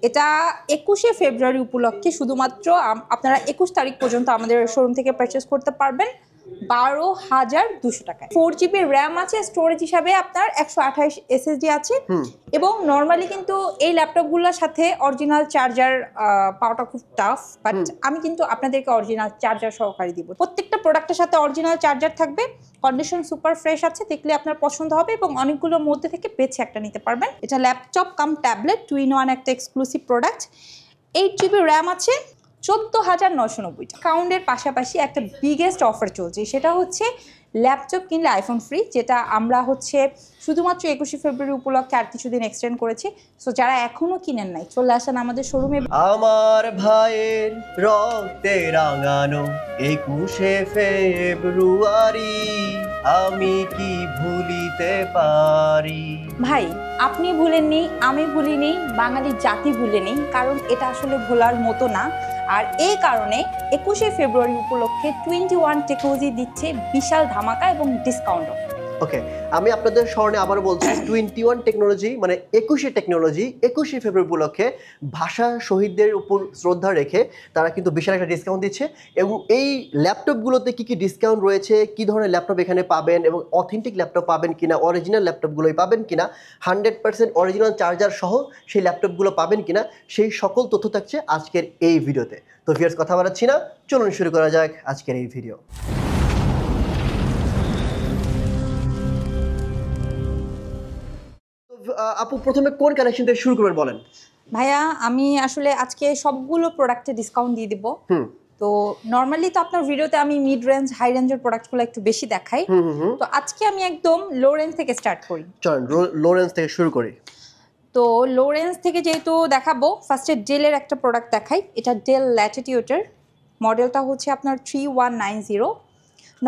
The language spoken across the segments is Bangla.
এটা 21শে ফেব্রুয়ারি উপলক্ষে শুধুমাত্র আপনারা 21 তারিখ পর্যন্ত আমাদের শোরুম থেকে পারচেস করতে পারবেন 12,200 টাকায়। 4GB র্যাম আছে, স্টোরেজ হিসাবে আপনার 128 SSD আছে এবং নর্মালি কিন্তু এই ল্যাপটপগুলোর সাথে অরিজিনাল চার্জার পাওয়াটা খুব টাফ, বাট আমি কিন্তু আপনাদেরকে অরিজিনাল চার্জার সহকারে দিব। প্রত্যেকটা প্রোডাক্টের সাথে অরিজিনাল চার্জার থাকবে, কন্ডিশন সুপার ফ্রেশ আছে, দেখলে আপনার পছন্দ হবে এবং অনেকগুলোর মধ্যে থেকে বেছে একটা নিতে পারবেন। এটা ল্যাপটপ কাম ট্যাবলেট 2-in-1 একটা এক্সক্লুসিভ প্রোডাক্ট। 8GB র্যাম আছে, 14,990 টাকা। কাউন্টের পাশাপাশি একটা বিগেস্ট অফার চলছে, সেটা হচ্ছে ল্যাপটপ কিনলে আইফোন ফ্রি, যেটা আমরা হচ্ছে শুধুমাত্র 21শে ফেব্রুয়ারি উপলক্ষে আর কিছুদিন এক্সটেন্ড করেছি। সো যারা এখনো কিনেন নাই, চলে আসেন আমাদের শোরুমে। আমার ভাইয়ের রক্তে রাঙানো 21শে ফেব্রুয়ারি আমি কি ভুলিতে পারি। ভাই, আপনি ভুলেননি, আমি ভুলিনি, বাঙালি জাতি ভুলেনি, কারণ এটা আসলে ভোলার মতো না। আর এই কারণে 21শে ফেব্রুয়ারি উপলক্ষে 21 টেকনোলজি দিচ্ছে বিশাল ধামাকা এবং ডিসকাউন্টও। ওকে, আমি আপনাদের স্মরণে আবার বলছি 21 টেকনোলজি মানে 21শে টেকনোলজি 21শে ফেব্রুয়ারি উপলক্ষে ভাষা শহীদদের উপর শ্রদ্ধা রেখে তারা কিন্তু বিশাল একটা ডিসকাউন্ট দিচ্ছে। এবং এই ল্যাপটপগুলোতে কী কী ডিসকাউন্ট রয়েছে, কী ধরনের ল্যাপটপ এখানে পাবেন এবং অথেন্টিক ল্যাপটপ পাবেন কিনা, অরিজিনাল ল্যাপটপগুলোই পাবেন কিনা, 100% অরিজিনাল চার্জার সহ সেই ল্যাপটপগুলো পাবেন কিনা, সেই সকল তথ্য থাকছে আজকের এই ভিডিওতে। তো ভিউয়ার্স, কথা বাড়াচ্ছি না, চলুন শুরু করা যাক আজকের এই ভিডিও। আপু, প্রথমে কোন কালেকশন থেকে শুরু করবেন বলেন। ভাইয়া, আমি আসলে আজকে সবগুলো প্রোডাক্টে ডিসকাউন্ট দিয়ে দিব। তো নর্মালি তো আপনার ভিডিওতে আমি মিড রেঞ্জ হাই রেঞ্জের প্রোডাক্টগুলো একটু বেশি দেখাই, তো আজকে আমি একদম লো রেঞ্জ থেকে স্টার্ট করি। চলেন লো রেঞ্জ থেকে শুরু করি। তো লো রেঞ্জ থেকে যেহেতু দেখাবো, ফার্স্টে ডেলের একটা প্রোডাক্ট দেখাই। এটা ডেল ল্যাটিটিউডের মডেলটা হচ্ছে আপনার 3190।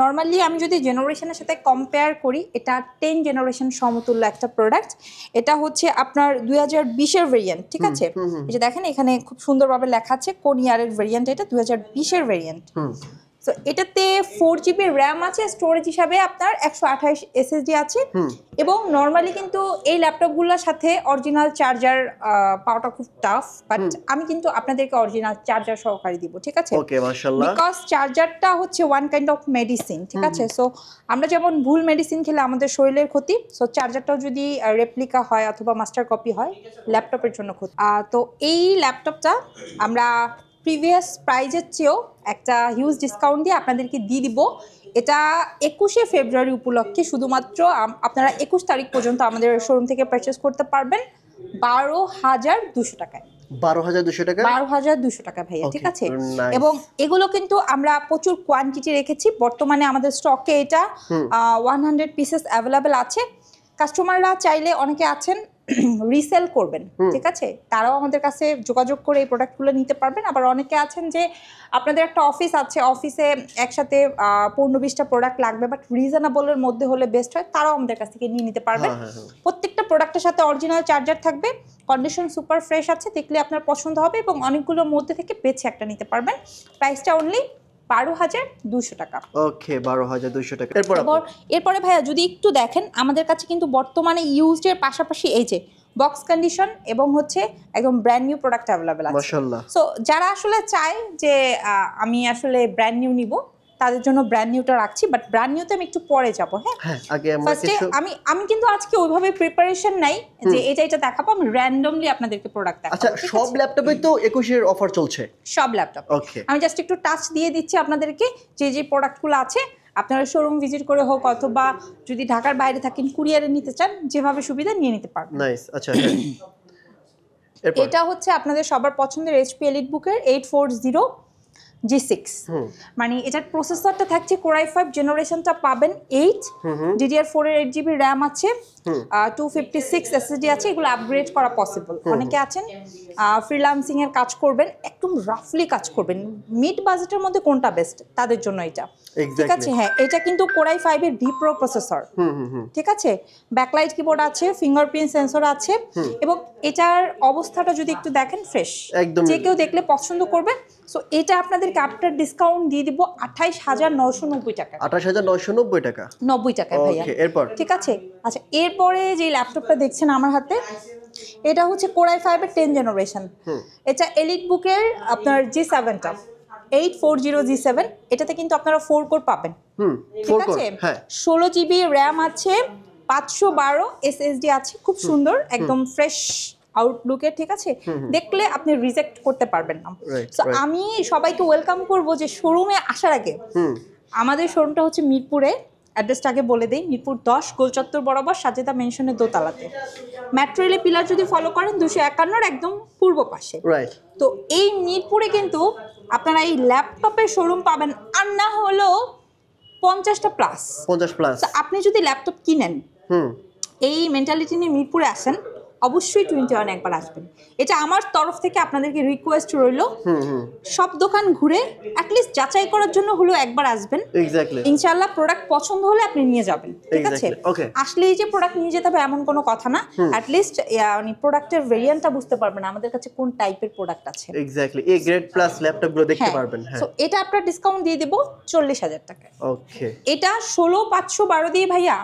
নর্মালি আমি যদি জেনারেশনের সাথে কম্পেয়ার করি, এটা 10 জেনারেশন সমতুল্য একটা প্রোডাক্ট। এটা হচ্ছে আপনার 2020-এর ভেরিয়েন্ট, ঠিক আছে? এই যে দেখেন এখানে খুব সুন্দরভাবে লেখা আছে কোন ইয়ারের ভেরিয়েন্ট, এটা 2020-এর ভেরিয়েন্ট। সো এটাতে 4GB র্যাম আছে, স্টোরেজ হিসাবে আপনার 128 SSD আছে এবং নর্মালি কিন্তু এই ল্যাপটপগুলোর সাথে অরিজিনাল চার্জার পাওয়াটা খুব টাফ, বাট আমি কিন্তু আপনাদেরকে অরিজিনাল চার্জার সহকারে দিব, ঠিক আছে? ওকে, মাশাআল্লাহ। বিকজ চার্জারটা হচ্ছে ওয়ান কাইন্ড অফ মেডিসিন, ঠিক আছে? সো আমরা যেমন ভুল মেডিসিন খেলে আমাদের শরীরের ক্ষতি, সো চার্জারটাও যদি রেপ্লিকা হয় অথবা মাস্টার কপি হয়, ল্যাপটপের জন্য ক্ষতি। তো এই ল্যাপটপটা আমরা প্রিভিয়াস প্রাইজের চেয়েও একটা হিউজ ডিসকাউন্ট দিয়ে আপনাদেরকে দিয়ে দিব। এটা 21শে ফেব্রুয়ারি উপলক্ষে শুধুমাত্র আপনারা 21 তারিখ পর্যন্ত আমাদের শোরুম থেকে পারচেস করতে পারবেন 12,200 টাকায়। 12,200 টাকা? 12,200 টাকা ভাইয়া, ঠিক আছে? এবং এগুলো কিন্তু আমরা প্রচুর কোয়ান্টিটি রেখেছি। বর্তমানে আমাদের স্টকে এটা 100 পিসেস অ্যাভেলেবেল আছে। কাস্টমাররা চাইলে অনেকে আছেন রিসেল করবেন, ঠিক আছে? তারাও আমাদের কাছে যোগাযোগ করে এই প্রোডাক্টগুলো নিতে পারবেন। আবার অনেকে আছেন যে আপনাদের একটা অফিস আছে, অফিসে একসাথে 15-20টা প্রোডাক্ট লাগবে, বাট রিজনেবলের মধ্যে হলে বেস্ট হয়, তারাও আমাদের কাছ থেকে নিয়ে নিতে পারবেন। প্রত্যেকটা প্রোডাক্টের সাথে অরিজিনাল চার্জার থাকবে, কন্ডিশন সুপার ফ্রেশ আছে, দেখলে আপনার পছন্দ হবে এবং অনেকগুলোর মধ্যে থেকে বেছে একটা নিতে পারবেন। প্রাইসটা অনলি 12,200 টাকা। ওকে, 12,200 টাকা। এরপরে ভাইয়া যদি একটু দেখেন, আমাদের কাছে কিন্তু বর্তমানে ইউজডের পাশাপাশি এই যে বক্স কন্ডিশন এবং হচ্ছে একদম ব্র্যান্ড নিউ প্রোডাক্ট অ্যাভেলেবেল আছে। মাশাআল্লাহ। সো যারা আসলে চায় যে আমি আসলে ব্র্যান্ড নিউ নিব, তাদের জন্য ব্র্যান্ড নিউটা রাখছি, বাট ব্র্যান্ড নিউতে আমি একটু পরে যাব। হ্যাঁ, আগে আমরা ফার্স্টে আমি কিন্তু আজকে ওইভাবে প্রিপারেশন নাই যে এটা দেখাবো, আমি র্যান্ডমলি আপনাদেরকে প্রোডাক্ট দেখাবো। আচ্ছা, সব ল্যাপটপে তো 21-এর অফার চলছে? সব ল্যাপটপ। ওকে, আমি জাস্ট একটু টাচ দিয়ে দিচ্ছি আপনাদেরকে, যে প্রোডাক্টগুলো আছে আপনারা শোরুম ভিজিট করে হোক অথবা যদি ঢাকার বাইরে থাকেন কুরিয়ারে নিতে চান, যেভাবে সুবিধা নিয়ে নিতে পারবেন। নাইস। আচ্ছা, এটা হচ্ছে আপনাদের সবার পছন্দের HP EliteBook-এর 840 G6। মানে এটার প্রসেসরটা থাকছে Core i5, জেনারেশনটা পাবেন 8, DDR4 এর 8GB র্যাম আছে, 256 SSD আছে। এগুলো আপগ্রেড করা পসিবল। অনেকে আছেন ফ্রিল্যান্সিং এর কাজ করবেন, একদম রাফলি কাজ করবেন, মিড বাজেটের মধ্যে কোনটা বেস্ট তাদের জন্য এটা, ঠিক আছে? হ্যাঁ, এটা কিন্তু Core i5 এর V Pro প্রসেসর, ঠিক আছে? ব্যাকলাইট কিবোর্ড আছে, ফিঙ্গারপ্রিন্ট সেন্সর আছে এবং এটার অবস্থাটা যদি একটু দেখেন ফ্রেশ, যে কেউ দেখলে পছন্দ করবে। সো এটা আপনাদেরকে আফটার ডিসকাউন্ট দিয়ে দিব 28,990 টাকা। 28,990 টাকা? 90 টাকা ভাইয়া, ঠিক আছে? আচ্ছা, এরপরে যে ল্যাপটপটা দেখছেন আমার হাতে, এটা হচ্ছে Core i5 এর 10 জেনারেশন। এটা এলিট বুকের আপনার G7টা 840G7, এটাতে কিন্তু আপনারা 4 কোর পাবেন। ঠিক আছে, 16 জিবি র্যাম আছে, 512 এসএসডি আছে, খুব সুন্দর একদম ফ্রেশ আউটলুকে। ঠিক আছে, দেখলে আপনি রিজেক্ট করতে পারবেন না। সো আমি সবাইকে ওয়েলকাম করব যে শোরুমে আসার আগে, আমাদের শোরুমটা হচ্ছে মিরপুরে, অ্যাড্রেসটা আগে বলে দেই, মিরপুর 10 গোলচত্বর বরাবর সাজেদা মেনশনের দোতলাতে। মেট্রো রেলের পিলার যদি ফলো করেন 251 একদম পূর্ব পাশে। তো এই মিরপুরে কিন্তু আপনারা এই ল্যাপটপের শোরুম পাবেন, আর না হলেও 50টা প্লাস। আপনি যদি ল্যাপটপ কিনেন, এই মেন্টালিটি নিয়ে মিরপুরে আসেন, অবশ্যই 21 একবার আসবেন। এটা আমার তরফ থেকে আপনাদেরকে রিকোয়েস্ট রইল, সব দোকান ঘুরে অ্যাটলিস্ট যাচাই করার জন্য হলেও একবার আসবেন। ইনশাআল্লাহ প্রোডাক্ট পছন্দ হলে আপনি নিয়ে যাবেন। ঠিক আছে, আসলে এই যে প্রোডাক্ট নিয়ে যেতে হবে এমন কোনো কথা না, অ্যাটলিস্ট মানে প্রোডাক্টের ভেরিয়েন্টটা বুঝতে পারবেন আমাদের কাছে কোন টাইপের প্রোডাক্ট আছে। এক্স্যাক্টলি এ গ্রেড প্লাস ল্যাপটপগুলো দেখতে পারবেন। সো এটা আপনার ডিসকাউন্ট দিয়ে দেব 40,000 টাকা। ওকে, এটা 16,512 দিয়ে ভাইয়া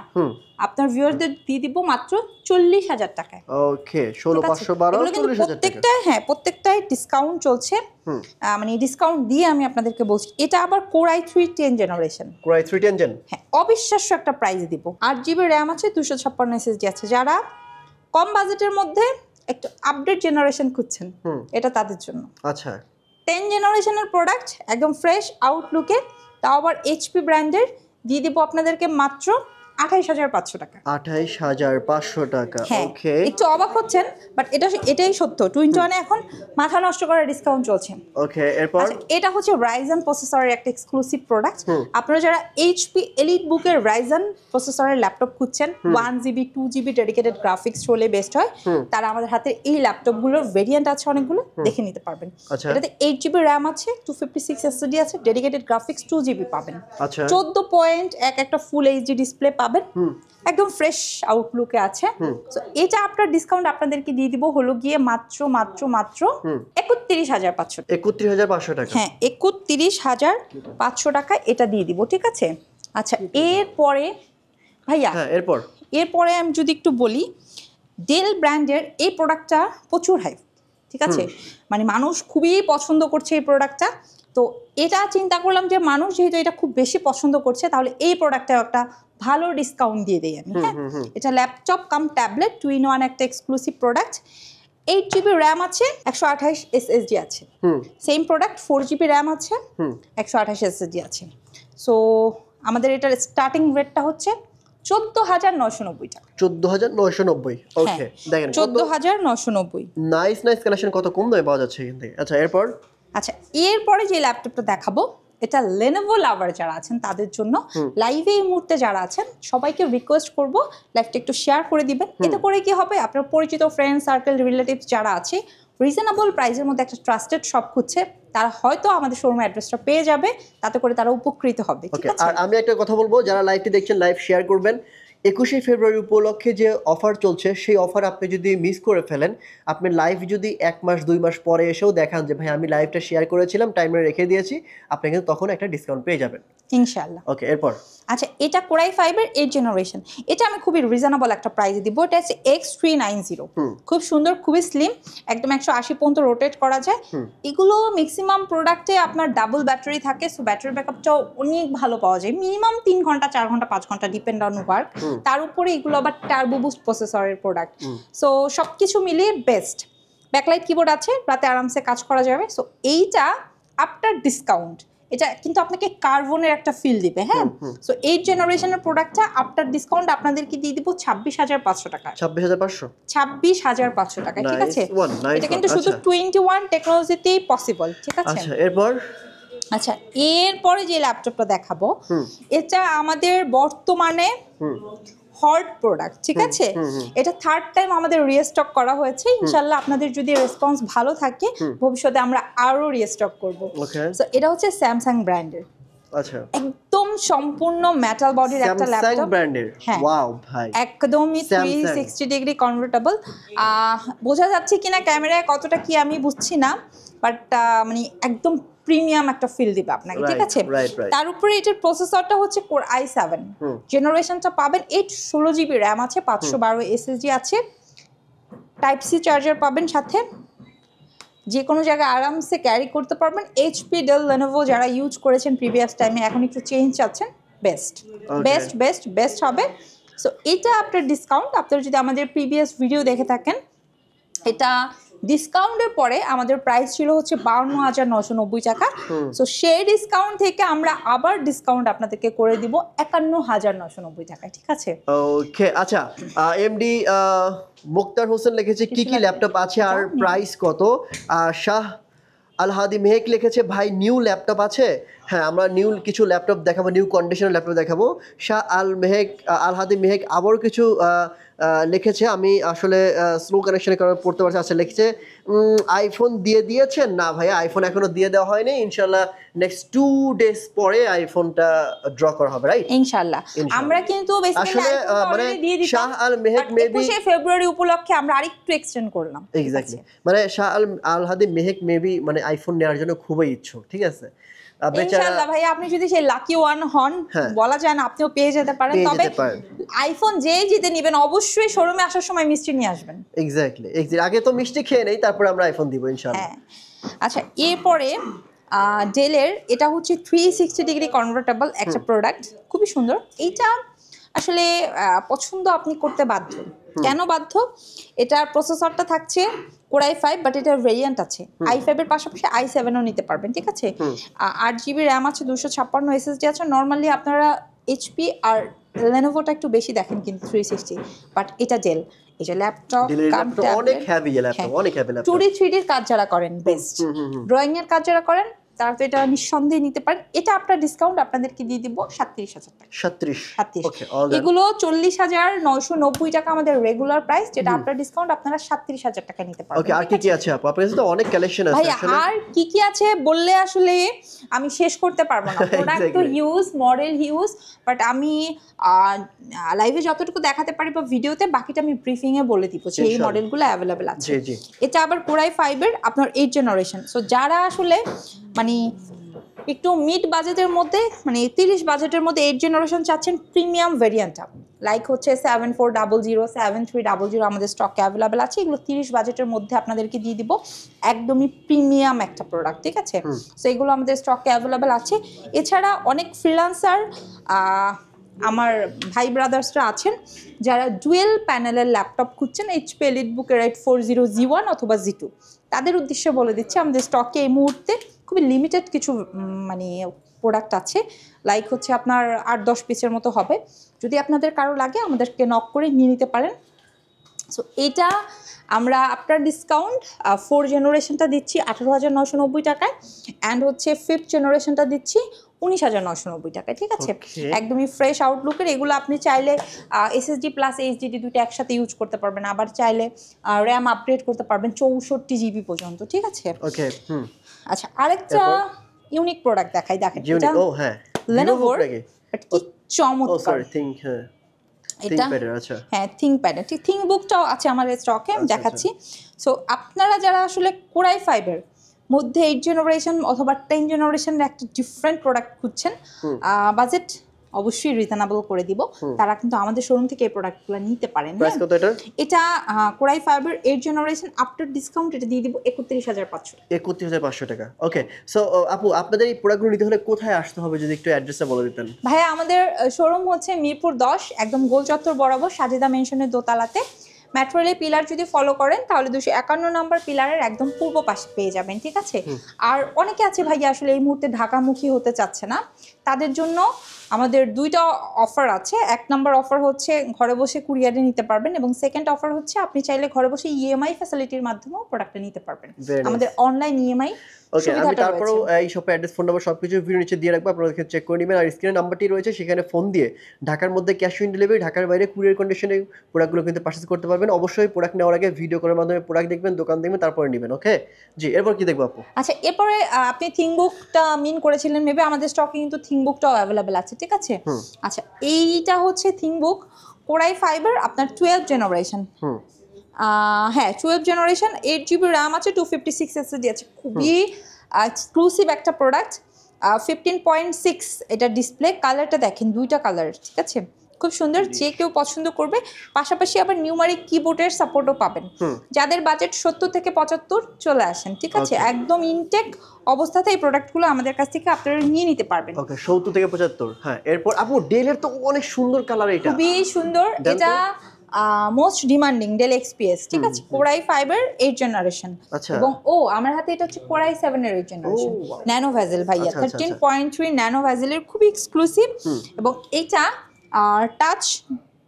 আপনার ভিউয়ারদের দিয়ে দিব মাত্র 40,000 টাকায়। ওকে, 16,512 40,000 টাকা। প্রত্যেকটাই ডিসকাউন্ট চলছে, মানে ডিসকাউন্ট দিয়ে আমি আপনাদেরকে বলছি। এটা আবার Core i3 10 generation. Core i3 10 gen, হ্যাঁ, অবিশ্বাস্য একটা প্রাইস দিব। 8 জিবি র্যাম আছে, 256 এসএসডি আছে। যারা কম বাজেটের মধ্যে একটু আপডেট জেনারেশন খুঁজছেন, এটা তাদের জন্য। আচ্ছা, 10 জেনারেশনের প্রোডাক্ট একদম ফ্রেশ আউটলুকে, তাও আবার এইচপি ব্র্যান্ডের, দিয়ে দিব আপনাদেরকে মাত্র 28,500 টাকা। 28,500 টাকা। ওকে, একটু অবাক হচ্ছেন, বাট এটাই সত্য। 21 এখন মাথা নষ্ট করার ডিসকাউন্ট চলছে। ওকে, এরপর এটা হচ্ছে Ryzen প্রসেসরের একটা এক্সক্লুসিভ প্রোডাক্ট। আপনারা যারা এইচপি এলিট বুকের Ryzen প্রসেসরের ল্যাপটপ খুঁজছেন, 1GB 2GB ডেডিকেটেড গ্রাফিক্স হলে বেস্ট হয়, তারা আমাদের হাতে এই ল্যাপটপগুলোর ভেরিয়েন্ট আছে অনেকগুলো, দেখে নিতে পারবেন। এটাতে 8GB র্যাম আছে, 256 এসএসডি আছে, ডেডিকেটেড গ্রাফিক্স 2GB পাবেন। 14.1 একটা ফুল এইচডি ডিসপ্লে পাবেন, একদম ফ্রেশ আউটলুকে আছে। সো এটা আপনার ডিসকাউন্ট আপনাদেরকে দিয়ে দিব হলো গিয়ে মাত্র 31,500 টাকা। 31,500 টাকা। হ্যাঁ, 31,500 টাকা এটা দিয়ে দিব। ঠিক আছে, আচ্ছা এরপরে ভাইয়া, এরপরে আমি যদি একটু বলি, ডেল ব্র্যান্ডের এই প্রোডাক্টটা প্রচুর হাইপ। ঠিক আছে, মানে মানুষ খুবই পছন্দ করছে এই প্রোডাক্টটা। তো এটা চিন্তা করলাম যে মানুষ যেহেতু এটা খুব বেশি পছন্দ করছে, তাহলে এই প্রোডাক্টটা একটা ভালো ডিসকাউন্ট দিয়ে দেই আমি। হ্যাঁ, এটা ল্যাপটপ কাম ট্যাবলেট 2-in-1 একটা এক্সক্লুসিভ প্রোডাক্ট। 8 জিবি র্যাম আছে, 128 এসএসডি আছে। সেম প্রোডাক্ট 4 জিবি র্যাম আছে, 128 এসএসডি আছে। সো আমাদের এটার স্টার্টিং রেটটা হচ্ছে 14,990 টাকা। 14,990। ওকে, দেখেন 14,990। নাইস কালেকশন, কত কম দামে পাওয়া যাচ্ছে এখান থেকে। আচ্ছা, এরপরে যে ল্যাপটপটা দেখাবো, এটা Lenovo লাভার যারা আছেন তাদের জন্য। লাইভে এই মুহূর্তে যারা আছেন সবাইকে রিকোয়েস্ট করব লাইভটা একটু শেয়ার করে দিবেন। এতে করে কি হবে, আপনার পরিচিত ফ্রেন্ড সার্কেল রিলেটিভস যারা আছে, রিজনেবল প্রাইসের মধ্যে একটা ট্রাস্টেড শপ খুঁজছে, তারা হয়তো আমাদের শোরুম অ্যাড্রেসটা পেয়ে যাবে, তাতে করে তারা উপকৃত হবে। ঠিক আছে, আর আমি একটা কথা বলবো, যারা লাইভটি দেখছেন লাইভ শেয়ার করবেন। 21শে ফেব্রুয়ারি উপলক্ষে যে অফার চলছে, সেই অফার আপনি যদি মিস করে ফেলেন, আপনি লাইভ যদি 1 মাস 2 মাস পরে এসেও দেখান যে ভাই আমি লাইভটা শেয়ার করেছিলাম, টাইমে রেখে দিয়েছি, আপনি কিন্তু তখন একটা ডিসকাউন্ট পেয়ে যাবেন ইনশাআল্লাহ। ওকে, এরপর আচ্ছা, এটা Core i5 এর 8 জেনারেশন। এটা আমি খুবই রিজনেবল একটা প্রাইসে দিব। এটা হচ্ছে X390, খুব সুন্দর, খুবই স্লিম, একদম 180 পর্যন্ত রোটেট করা যায়। এগুলো ম্যাক্সিমাম প্রোডাক্টে আপনার ডাবল ব্যাটারি থাকে, সো ব্যাটারি ব্যাকআপটাও অনেক ভালো পাওয়া যায়, মিনিমাম 3 ঘন্টা 4 ঘন্টা 5 ঘন্টা ডিপেন্ড অন ওয়ার্ক। তার উপরে এগুলো আবার টার্বো বুস্ট প্রসেসরের প্রোডাক্ট। সো সবকিছু মিলিয়ে বেস্ট। ব্যাকলাইট কিবোর্ড আছে, রাতে আরামসে কাজ করা যাবে। সো এইটা আফটার ডিসকাউন্ট, এটা কিন্তু আপনাকে কার্বনের একটা ফিল দিবে। হ্যাঁ, সো 8 জেনারেশনের প্রোডাক্টটা আফটার ডিসকাউন্ট আপনাদেরকে দিয়ে দিব 26,500 টাকা। 26,500 টাকা। ঠিক আছে, এটা কিন্তু শুধু 21 টেকনোলজিতেই পসিবল। ঠিক আছে, এরপরে যে ল্যাপটপটা দেখাবো, এটা আমাদের বর্তমানে হট প্রোডাক্ট। ঠিক আছে, এটা 3rd টাইম আমাদের রিস্টক করা হয়েছে। ইনশাআল্লাহ আপনাদের যদি রেসপন্স ভালো থাকে, ভবিষ্যতে আমরা আরো রিস্টক করব। সো এটা হচ্ছে স্যামসাং ব্র্যান্ডের। আচ্ছা, একদম সম্পূর্ণ মেটাল বডির একটা ল্যাপটপ, স্যামসাং ব্র্যান্ডের। ওয়াও ভাই, একদমই 360 ডিগ্রি কনভার্টেবল। বোঝা যাচ্ছে কিনা ক্যামেরায় কতটা কি আমি বুঝছি না, বাট মানে একদম প্রিমিয়াম একটা ফিল দিবে আপনাকে। ঠিক আছে, তার উপরে এটার প্রসেসরটা হচ্ছে Core i7 জেনারেশনটা পাবেন। 16 জিবি র্যাম আছে, 512 এসএসডি আছে, টাইপ সি চার্জার পাবেন সাথে, যে কোনো জায়গায় আরামসে ক্যারি করতে পারবেন। এইচপি, ডেল, লেনোভো যারা ইউজ করেছেন প্রিভিয়াস টাইমে, এখন একটু চেঞ্জ চাচ্ছেন, বেস্ট বেস্ট বেস্ট বেস্ট হবে। সো এটা আপনার ডিসকাউন্ট, আপনারা যদি আমাদের প্রিভিয়াস ভিডিও দেখে থাকেন, এটা ডিসকাউন্টের পরে আমাদের প্রাইস ছিল হচ্ছে 52,990 টাকা। সো সেই ডিসকাউন্ট থেকে আমরা আবার ডিসকাউন্ট আপনাদেরকে করে দিব 51,990 টাকায়, ঠিক আছে? ওকে, আচ্ছা, এমডি মুক্তার হোসেন লিখেছে কি কি ল্যাপটপ আছে আর প্রাইস কত। শাহ আল হাদি মেহেক লিখেছে ভাই নিউ ল্যাপটপ আছে। হ্যাঁ, আমরা নিউ কিছু ল্যাপটপ দেখাবো, নিউ কন্ডিশনের ল্যাপটপ দেখাবো। শাহ আল হাদি মেহেক আবার কিছু লিখেছে, আমি আসলে স্লো কানেকশনের কারণে পড়তে পারছি। আচ্ছা, লিখেছে আইফোন দিয়ে দিয়েছেন না ভাইয়া, আইফোন এখনো দিয়ে দেওয়া হয়নি, ইনশাল্লাহ নেক্সট 2 ডেজ পরে আইফোনটা ড্র করা হবে, রাইট? ইনশাআল্লাহ। আমরা কিন্তু আসলে মানে শাহ আল মেহেক মেবি 21 ফেব্রুয়ারি উপলক্ষে আমরা আরেকটু এক্সটেন্ড করলাম। এক্স্যাক্টলি, মানে শাহ আল হাদি মেহেক মেবি মানে আইফোন নেওয়ার জন্য খুবই ইচ্ছুক, ঠিক আছে? ইনশাআল্লাহ ভাই, আপনি যদি সেই লাকি ওয়ান হন, বলা যায় না, আপনিও পেয়ে যেতে পারেন। তবে আইফোন যেই জিতে নেবেন অবশ্যই শোরুমে আসার সময় মিষ্টি নিয়ে আসবেন। এক্স্যাক্টলি, আগে তো মিষ্টি খেয়ে নেই, তারপর আমরা আইফোন দিব ইনশাআল্লাহ। হ্যাঁ, আচ্ছা, এরপরে ডেলের এটা হচ্ছে 360 ডিগ্রি কনভার্টেবল একটা প্রোডাক্ট, খুবই সুন্দর। এইটা আসলে পছন্দ আপনি করতে বাধ্য। কেন বাধ্য? এটার প্রসেসরটা থাকছে Core i5, বাট এটার ভেরিয়েন্ট আছে i5 এর পাশাপাশি i7ও নিতে পারবেন, ঠিক আছে? 8GB র্যাম আছে, 256 SSD আছে। নর্মালি আপনারা এইচপি আর লেনোভোটা একটু বেশি দেখেন কিন্তু 360, বাট এটা ডেল। এই যে ল্যাপটপ অনেক হেভি ল্যাপটপ, অনেক হেভি ল্যাপটপ। 2D 3D এর কাজ যারা করেন বেস্ট, ড্রয়িং এর কাজ যারা করেন তারা তো এটা নিঃসন্দেহে নিতে পারেন। এটা আপনার ডিসকাউন্ট আপনাদেরকে দিয়ে দিব 37,000 টাকা। 37, ওকে। এগুলো 40,990 টাকা আমাদের রেগুলার প্রাইস, যেটা আপনার ডিসকাউন্ট আপনারা 37,000 টাকা নিতে পারবেন। ওকে, আর কি কি আছে আপু? আপনার কাছে তো অনেক কালেকশন আছে ভাই, আসলে। আর কি কি আছে বললে আসলে আমি শেষ করতে পারবো না। প্রোডাক্ট তো হিউজ, মডেল হিউজ, বাট আমি লাইভে যতটুকু দেখাতে পারি বা ভিডিওতে, বাকিটা আমি ব্রিফিং এ বলে দিব যে এই মডেলগুলো অ্যাভেলেবেল আছে। এটা আবার Core i5 এর আপনার 8 জেনারেশন। সো যারা আসলে মানে একটু মিড বাজেটের মধ্যে, মানে 30 বাজেটের মধ্যে 8 জেনারেশন চাচ্ছেন প্রিমিয়াম ভেরিয়েন্টটা, লাইক হচ্ছে 7400, 7300 আমাদের স্টকে অ্যাভেলেবেল আছে। এগুলো 30 বাজেটের মধ্যে আপনাদেরকে দিয়ে দিব, একদমই প্রিমিয়াম একটা প্রোডাক্ট, ঠিক আছে? সো এগুলো আমাদের স্টকে অ্যাভেলেবেল আছে। এছাড়া অনেক ফ্রিল্যান্সার আমার ভাই ব্রাদার্সরা আছেন যারা ডুয়েল প্যানেলের ল্যাপটপ খুঁজছেন, এইচপি এলিটবুক Elite 40 G1 অথবা G2, তাদের উদ্দেশ্যে বলে দিচ্ছি আমাদের স্টকে এই মুহূর্তে খুবই লিমিটেড কিছু মানে প্রোডাক্ট আছে, লাইক হচ্ছে আপনার 8-10 পিসের মতো হবে। যদি আপনাদের কারো লাগে আমাদেরকে নক করে নিয়ে নিতে পারেন। সো এটা আমরা আপনার ডিসকাউন্ট 4 জেনারেশনটা দিচ্ছি 18,990 টাকায়, অ্যান্ড হচ্ছে 5th জেনারেশনটা দিচ্ছি 19,990 টাকায়, ঠিক আছে? একদমই ফ্রেশ আউটলুকের। এগুলো আপনি চাইলে এসএসডি প্লাস এইচডিডি দুটো একসাথে ইউজ করতে পারবেন, আবার চাইলে র্যাম আপগ্রেড করতে পারবেন 64GB পর্যন্ত, ঠিক আছে? ওকে, আচ্ছা, আরেকটা ইউনিক প্রোডাক্ট দেখাই, দেখেন এটা লেনোভোর, বাট কি চমৎকার। এটা হ্যাঁ, থিংকপ্যাড, ঠিক থিংকবুকটাও আছে আমাদের স্টকে, আমি দেখাচ্ছি। সো আপনারা যারা আসলে Core i5 এর মধ্যে 8 জেনারেশন অথবা 10 জেনারেশনের একটা ডিফারেন্ট প্রোডাক্ট খুঁজছেন, বাজেট অবশ্যই রিজনেবল করে দিব, তারা কিন্তু আমাদের শোরুম থেকে এই প্রোডাক্টগুলো নিতে পারেন। এটা Core i5 এর 8 জেনারেশন, আফটার ডিসকাউন্ট এটা দিয়ে দিব 31,500 টাকা। 31,500 টাকা, ওকে। সো আপু, আপনাদের এই প্রোডাক্টগুলো নিতে হলে কোথায় আসতে হবে যদি একটু অ্যাড্রেসটা বলে দিতেন? ভাইয়া, আমাদের শোরুম হচ্ছে মিরপুর 10, একদম গোল চত্বর বরাবর সাজেদা মেনশনের দোতলাতে। মেট্রো রেলের পিলার যদি ফলো করেন তাহলে 251 নম্বর পিলারের একদম পূর্ব পাশে পেয়ে যাবেন, ঠিক আছে? আর অনেকে আছে ভাইয়া আসলে এই মুহূর্তে ঢাকামুখী হতে চাচ্ছে না, তাদের জন্য আমাদের দুইটা অফার আছে। 1 নম্বর অফার হচ্ছে ঘরে বসে কুরিয়ারে নিতে পারবেন, এবং সেকেন্ড অফার হচ্ছে আপনি চাইলে ঘরে বসে ইএমআই ফ্যাসিলিটির মাধ্যমেও প্রোডাক্টটা নিতে পারবেন, আমাদের অনলাইন ইএমআই। ওকে, আমি তারপরেও এই শপের অ্যাড্রেস, ফোন নাম্বার সবকিছু ভিডিও নিচে দিয়ে রাখবো, আপনারা চেক করে নেবেন। আর স্ক্রিনে নাম্বারটি রয়েছে, সেখানে ফোন দিয়ে ঢাকার মধ্যে ক্যাশ অন ডেলিভারি, ঢাকার বাইরে কুরিয়ার কন্ডিশনে প্রোডাক্টগুলো কিন্তু পারচেজ করতে পারবেন। অবশ্যই প্রোডাক্ট নেওয়ার আগে ভিডিও করার মাধ্যমে প্রোডাক্ট দেখবেন, দোকান দেখবেন, তারপরে নেবেন। ওকে জি, এরপর কি দেখবো আপু? আচ্ছা, এরপরে আপনি থিংকবুকটা মিন করেছিলেন মেবি, আমাদের স্টকে কিন্তু থিংকবুকটাও অ্যাভেলেবেল আছে, ঠিক আছে? আচ্ছা, এইটা হচ্ছে থিংকবুক Core i5 এর আপনার 12 জেনারেশন। হ্যাঁ, 12 জেনারেশন, 8GB র্যাম আছে, 256 SSD আছে, খুবই এক্সক্লুসিভ একটা প্রোডাক্ট। 15.6 এটা ডিসপ্লে, কালারটা দেখেন, দুইটা কালার, ঠিক আছে? খুব সুন্দর, যে কেউ পছন্দ করবে। পাশাপাশি আবার নিউমারিক কিবোর্ডের সাপোর্টও পাবেন। যাদের বাজেট 70 থেকে 75 চলে আসেন, ঠিক আছে, একদম ইনটেক অবস্থাতে এই প্রোডাক্টগুলো আমাদের কাছ থেকে আপনারা নিয়ে নিতে পারবেন। ওকে, 70 থেকে 75। হ্যাঁ, এরপর আপু ডেলের তো অনেক সুন্দর কালার, এটা খুবই সুন্দর। এটা মোস্ট ডিমান্ডিং ডেল এক্সপিএস, ঠিক আছে, কোরাই ফাইবার 8 জেনারেশন। এবং আমার হাতে এটা হচ্ছে কোরাই 7 এর 8 জেনারেশন ন্যানো ভেজেল ভাইয়া, 13.3 ন্যানো ভেজেলের, খুবই এক্সক্লুসিভ। এবং এটা টাচ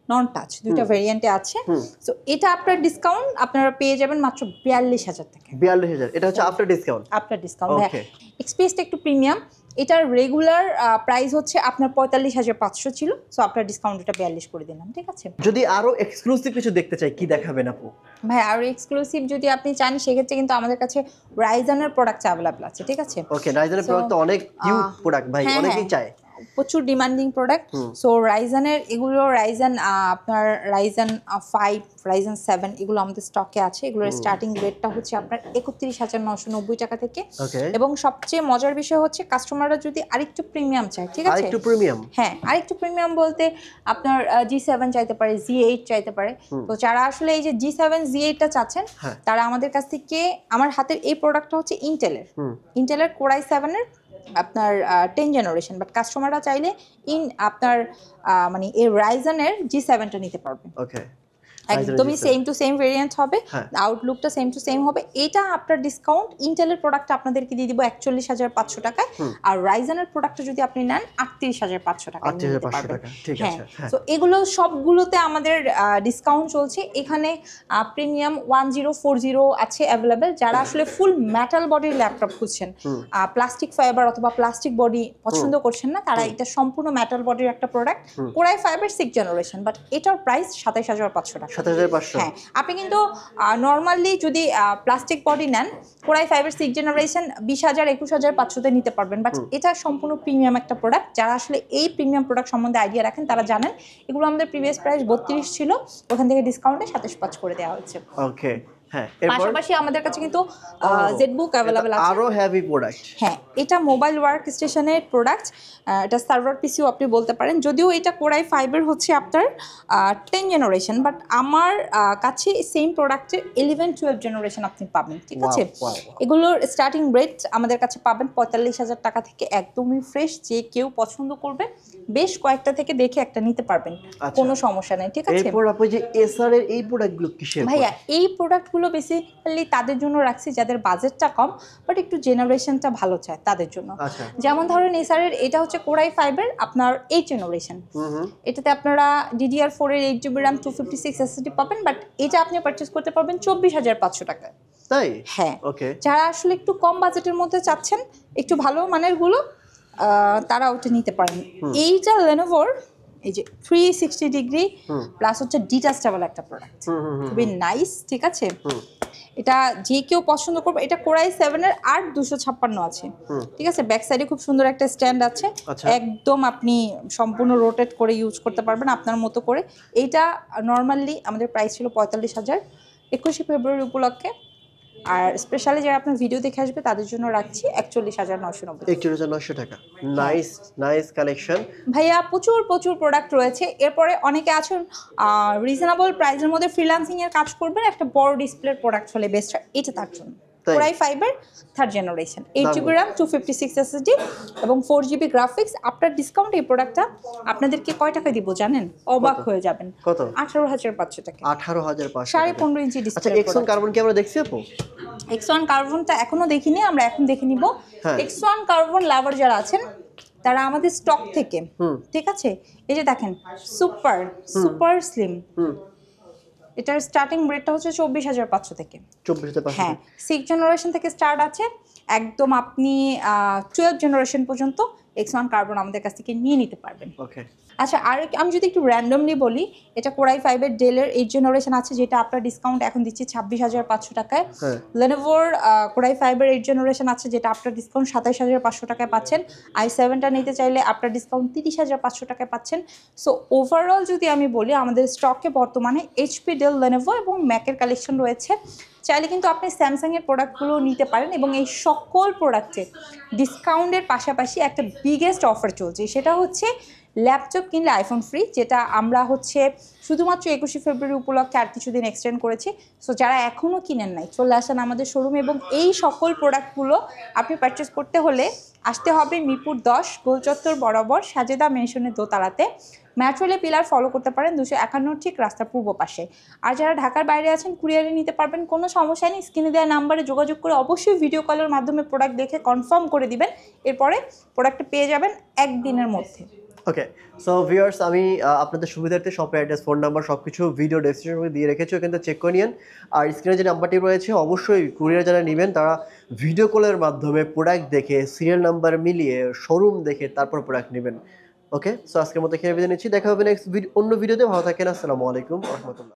নন টাচ দুইটা ভেরিয়েন্টে আছে। সো এটা আপনার ডিসকাউন্ট আপনারা পেয়ে যাবেন মাত্র 42,000 টাকা। 42,000, এটা হচ্ছে আফটার ডিসকাউন্ট। আফটার ডিসকাউন্ট, হ্যাঁ। এক্সপিএসটা একটু প্রিমিয়াম, এটার রেগুলার প্রাইস হচ্ছে আপনার 45,500 ছিল। সো আপনার ডিসকাউন্ট এটা 42 করে দিলাম, ঠিক আছে। যদি আরো এক্সক্লুসিভ কিছু দেখতে চাই, কি দেখাবেন আপু? ভাই আরো এক্সক্লুসিভ যদি আপনি চান, সেক্ষেত্রে কিন্তু আমাদের কাছে রাইজানের প্রোডাক্ট অ্যাভেলেবল আছে, ঠিক আছে। ওকে, রাইজানের প্রোডাক্ট তো অনেক হিউজ প্রোডাক্ট ভাই, অনেকেই চায়, প্রচুর ডিমান্ডিং প্রোডাক্ট। সো রাইজানের এগুলো রাইজান আপনার রাইজান 5, রাইজান 7 এগুলো আমাদের স্টকে আছে। এগুলোর স্টার্টিং রেটটা হচ্ছে আপনার 31,990 টাকা থেকে। এবং সবচেয়ে মজার বিষয় হচ্ছে কাস্টমাররা যদি আরেকটু প্রিমিয়াম চায়, ঠিক আছে, আরেকটু প্রিমিয়াম, হ্যাঁ আরেকটু প্রিমিয়াম বলতে আপনার G7 চাইতে পারে, G8 চাইতে পারে। তো যারা আসলে এই যে G7 G8টা চাচ্ছেন, তারা আমাদের কাছ থেকে, আমার হাতের এই প্রোডাক্টটা হচ্ছে ইন্টেলের কোরাই 7 এর আপনার 10 জেনারেশন, বাট কাস্টমাররা চাইলে আপনার মানে এই রাইজানের G7টা নিতে পারবে। ওকে, একদমই সেম টু সেম ভেরিয়েন্ট হবে, আউটলুকটা সেম টু সেম হবে। এটা আপনার ডিসকাউন্ট ইন্টেলের প্রোডাক্টটা আপনাদেরকে দিয়ে দিব 41,500 টাকায়। আর রাইজানের প্রোডাক্টটা যদি আপনি নেন 38,500 টাকা। 38,500 টাকা, ঠিক আছে। তো এগুলো সবগুলোতে আমাদের ডিসকাউন্ট চলছে। এখানে প্রিমিয়াম 1040 আছে অ্যাভেলেবেল। যারা আসলে ফুল মেটাল বডির ল্যাপটপ খুঁজছেন, প্লাস্টিক ফাইবার অথবা প্লাস্টিক বডি পছন্দ করছেন না, তারা এটা সম্পূর্ণ মেটাল বডির একটা product, core i fibre 6 generation, but এটার প্রাইস 27,500 টাকা। 27,500। হ্যাঁ, আপনি কিন্তু নর্মালি যদি প্লাস্টিক বডি নেন কোরাই ফাইবার 6 জেনারেশন 20,000 21,500 নিতে পারবেন। বাট এটা সম্পূর্ণ প্রিমিয়াম একটা প্রোডাক্ট। যারা আসলে এই প্রিমিয়াম প্রোডাক্ট সম্বন্ধে আইডিয়া রাখেন তারা জানেন এগুলো আমাদের প্রিভিয়াস প্রাইস 32 ছিল, ওখান থেকে ডিসকাউন্টে 27,500 করে দেওয়া হয়েছে। ওকে, হ্যাঁ। পাশাপাশি আমাদের কাছে কিন্তু জেটবুক অ্যাভেলেবল আছে, আরো হেভি প্রোডাক্ট। হ্যাঁ, এটা মোবাইল ওয়ার্ক স্টেশনের প্রোডাক্ট, এটা সার্ভার পিসিও আপনি বলতে পারেন। যদিও এটা কোরাই ফাইবার হচ্ছে আপনার 10 জেনারেশন, বাট আমার কাছে সেম প্রোডাক্টের 11-12 জেনারেশন আপনি পাবেন, ঠিক আছে। এগুলোর স্টার্টিং রেট আমাদের কাছে পাবেন 45,000 টাকা থেকে, একদমই ফ্রেশ। যে কেউ পছন্দ করবে বেশ কয়েকটা থেকে দেখে একটা নিতে পারবেন, কোনো সমস্যা নেই, ঠিক আছে। এরপর আপনি যে এসআর এর এই প্রোডাক্টগুলো কিসের? ভাইয়া এই প্রোডাক্টগুলো বেসিক্যালি তাদের জন্য রাখছি যাদের বাজেটটা কম বাট একটু জেনারেশনটা ভালো চায় তাদের জন্য। যেমন ধরেন এসআরের এটা হচ্ছে কোরাই ফাইবার আপনার 8 জেনারেশন, এটাতে আপনারা DDR4 এর 8GB RAM 256 SSD পাবেন, বাট এটা আপনি পারচেজ করতে পারবেন 24,500 টাকায়। তাই? হ্যাঁ। ওকে, যারা আসলে একটু কম বাজেটের মধ্যে চাচ্ছেন একটু ভালো মানের গুলো, তারা ওটা নিতে পারেন। এইটা লেনোভোর এই যে 360 ডিগ্রি প্লাস হচ্ছে ডিটাচেবল একটা প্রোডাক্ট, খুবই নাইস, ঠিক আছে। এটা যে কেউ পছন্দ করবে। এটা কোরাই 7 এর 8256 আছে, ঠিক আছে। ব্যাক সাইডে খুব সুন্দর একটা স্ট্যান্ড আছে, একদম আপনি সম্পূর্ণ রোটেট করে ইউজ করতে পারবেন আপনার মতো করে। এইটা নর্মালি আমাদের প্রাইস ছিল 45,000, 21 ফেব্রুয়ারি উপলক্ষে। আর স্পেশালি যারা আপনার ভিডিও দেখে আসবে তাদের জন্য রাখছি 41,990। 41,900 টাকা। নাইস নাইস কালেকশন ভাইয়া, প্রচুর প্রচুর প্রোডাক্ট রয়েছে। এরপরে অনেকে আছেন রিজনেবল প্রাইসের মধ্যে ফ্রিল্যান্সিং এর কাজ করবেন, একটা বড় ডিসপ্লের প্রোডাক্ট হলে বেস্ট হয়, এটা তার জন্য। Core i fibre 3rd generation, 8GB RAM 256 SSD এবং 4GB গ্রাফিক্স। আপনার ডিসকাউন্ট এই প্রোডাক্টটা আপনাদেরকে কয় টাকা দিব জানেন? অবাক হয়ে যাবেন। কত? 18,500 টাকা। 18,500, 15.5 ইঞ্চি ডিসপ্লে। আচ্ছা, X1 কার্বন কি আমরা দেখছি আপু? X1 কার্বনটা এখনো দেখিনি, আমরা এখন দেখে নিব। X1 কার্বন লাভার যারা আছেন তারা আমাদের স্টক থেকে, ঠিক আছে, এই যে দেখেন সুপার সুপার স্লিম, এটার স্টার্টিং রেটটা হচ্ছে 24,500 থেকে। 24,500, হ্যাঁ, 6 জেনারেশন থেকে স্টার্ট আছে, একদম আপনি 12 জেনারেশন পর্যন্ত X1 কার্বন আমাদের কাছ থেকে নিয়ে নিতে পারবেন। ওকে, আচ্ছা, আর আমি যদি একটু র্যান্ডমলি বলি, এটা কোরাই ফাইবার ডেলের 8 জেনারেশন আছে, যেটা আপনার ডিসকাউন্ট এখন দিচ্ছি 26,500 টাকায়। লেনোভোর কোরাই ফাইবার 8 জেনারেশন আছে, যেটা আপনার ডিসকাউন্ট 27,500 টাকায় পাচ্ছেন। i7টা নিতে চাইলে আপনার ডিসকাউন্ট 30,500 টাকায় পাচ্ছেন। সো ওভারঅল যদি আমি বলি, আমাদের স্টকে বর্তমানে HP, ডেল, লেনোভো এবং ম্যাকের কালেকশন রয়েছে। চাইলে কিন্তু আপনি স্যামসাংয়ের প্রোডাক্টগুলো নিতে পারেন, এবং এই সকল প্রোডাক্টে ডিসকাউন্টের পাশাপাশি একটা বিগেস্ট অফার চলছে, সেটা হচ্ছে ল্যাপটপ কিনলে আইফোন ফ্রি, যেটা আমরা হচ্ছে শুধুমাত্র 21শে ফেব্রুয়ারি উপলক্ষে আর কিছুদিন এক্সটেন্ড করেছি। সো যারা এখনও কিনেন নাই চলে আসেন আমাদের শোরুমে, এবং এই সকল প্রোডাক্টগুলো আপনি পারচেস করতে হলে আসতে হবে মিরপুর 10 গোল চত্বর বরাবর সাজেদা মেনশনের দোতলাতে। ম্যাট্রোলে পিলার ফলো করতে পারেন 251 ঠিক রাস্তার পূর্ব পাশে। আর যারা ঢাকার বাইরে আছেন কুরিয়ারে নিতে পারবেন, কোনো সমস্যা নেই। স্ক্রিনে দেওয়া নাম্বারে যোগাযোগ করে অবশ্যই ভিডিও কলের মাধ্যমে প্রোডাক্ট দেখে কনফার্ম করে দিবেন, এরপরে প্রোডাক্টটা পেয়ে যাবেন একদিনের মধ্যে। ওকে, সো ভিউয়ার্স, আমি আপনাদের সুবিধার্থে শপের অ্যাড্রেস, ফোন নাম্বার সব কিছু ভিডিও ডেসক্রিপশনে দিয়ে রেখেছি, ওখান থেকে চেক করে নিন। আর স্ক্রিনে যে নাম্বারটি রয়েছে অবশ্যই কুরিয়ার যারা নেবেন তারা ভিডিও কলের মাধ্যমে প্রোডাক্ট দেখে সিরিয়াল নাম্বার মিলিয়ে শোরুম দেখে তারপর প্রোডাক্ট নেবেন। ওকে, সো আজকের মতো এখানে বিদায় নিচ্ছি, দেখা হবে নেক্সট অন্য ভিডিওতে। ভালো থাকেন, আসসালামু আলাইকুম রহমতুল্লাহ।